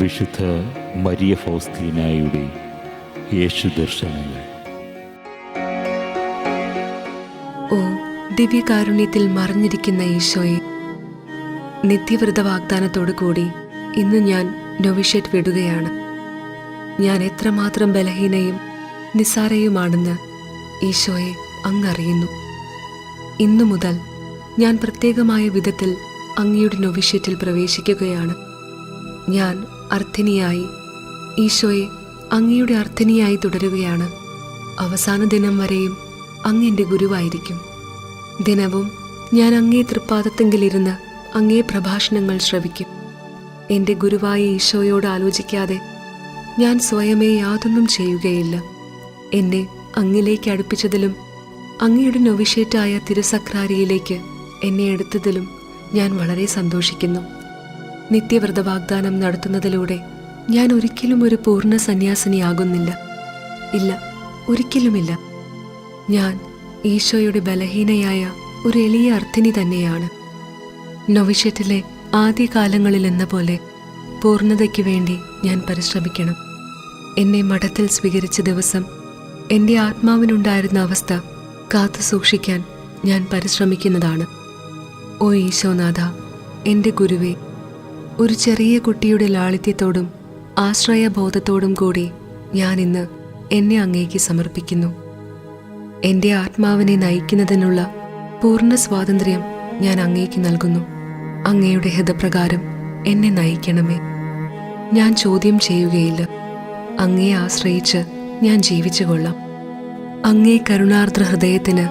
വിശുദ്ധ മരിയ ഫൗസ്തീനായുടെ യേശുദർശനങ്ങൾ. ഓ ദിവ്യകാരുണ്യത്തിൽ മറഞ്ഞിരിക്കുന്ന ഈശോയെ, നിത്യവ്രത വാഗ്ദാനത്തോടു കൂടി ഇന്ന് ഞാൻ നൊവിഷ്യേറ്റ് വിടുകയാണ്. ഞാൻ എത്രമാത്രം ബലഹീനയും നിസ്സാരയുമാണെന്ന് ഈശോയെ അങ്ങറിയുന്നു. ഇന്നു മുതൽ ഞാൻ പ്രത്യേകമായ വിധത്തിൽ അങ്ങയുടെ നൊവിഷ്യേറ്റിൽ പ്രവേശിക്കുകയാണ്. ഞാൻ അർത്ഥിനിയായി ഈശോയെ അങ്ങയുടെ അർത്ഥിനിയായി തുടരുകയാണ്. അവസാന ദിനം വരെയും അങ്ങ് എൻ്റെ ഗുരുവായിരിക്കും. ദിനവും ഞാൻ അങ്ങേ തൃപ്പാദത്തെങ്കിലിരുന്ന് അങ്ങേ പ്രഭാഷണങ്ങൾ ശ്രവിക്കും. എൻ്റെ ഗുരുവായ ഈശോയോട് ആലോചിക്കാതെ ഞാൻ സ്വയമേ യാതൊന്നും ചെയ്യുകയില്ല. എന്നെ അങ്ങിലേക്ക് അടുപ്പിച്ചതിലും അങ്ങയുടെ നൊവിഷ്യേറ്റായ തിരുസക്രാരിയിലേക്ക് എന്നെ എടുത്തതിലും ഞാൻ വളരെ സന്തോഷിക്കുന്നു. നിത്യവ്രത വാഗ്ദാനം നടത്തുന്നതിലൂടെ ഞാൻ ഒരിക്കലും ഒരു പൂർണ്ണ സന്യാസിനിയാകുന്നില്ല. ഇല്ല, ഒരിക്കലുമില്ല. ഞാൻ ഈശോയുടെ ബലഹീനയായ ഒരു എളിയ അർത്ഥിനി തന്നെയാണ്. നൊവിഷ്യേറ്റിലെ ആദ്യകാലങ്ങളിലെന്ന പോലെ പൂർണ്ണതയ്ക്ക് വേണ്ടി ഞാൻ പരിശ്രമിക്കണം. എന്നെ മഠത്തിൽ സ്വീകരിച്ച ദിവസം എൻ്റെ ആത്മാവിനുണ്ടായിരുന്ന അവസ്ഥ കാത്തു സൂക്ഷിക്കാൻ ഞാൻ പരിശ്രമിക്കുന്നതാണ്. ഓ ഈശോനാഥ, എൻ്റെ ഗുരുവേ, ഒരു ചെറിയ കുട്ടിയുടെ ലാളിത്യത്തോടും ആശ്രയബോധത്തോടും കൂടി ഞാൻ ഇന്ന് എന്നെ അങ്ങേക്ക് സമർപ്പിക്കുന്നു. എൻ്റെ ആത്മാവിനെ നയിക്കുന്നതിനുള്ള പൂർണ്ണ സ്വാതന്ത്ര്യം ഞാൻ അങ്ങേക്ക് നൽകുന്നു. അങ്ങയുടെ ഹിതപ്രകാരം എന്നെ നയിക്കണമേ. ഞാൻ ചോദ്യം ചെയ്യുകയില്ല. അങ്ങയെ ആശ്രയിച്ച് ഞാൻ ജീവിച്ചു കൊള്ളാം. അങ്ങേ കരുണാർദ്ര ഹൃദയത്തിന്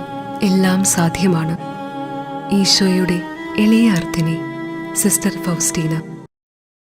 എല്ലാം സാധ്യമാണ്. ഈശോയുടെ എളിയ അർത്ഥിനി, സിസ്റ്റർ ഫൗസ്റ്റീന.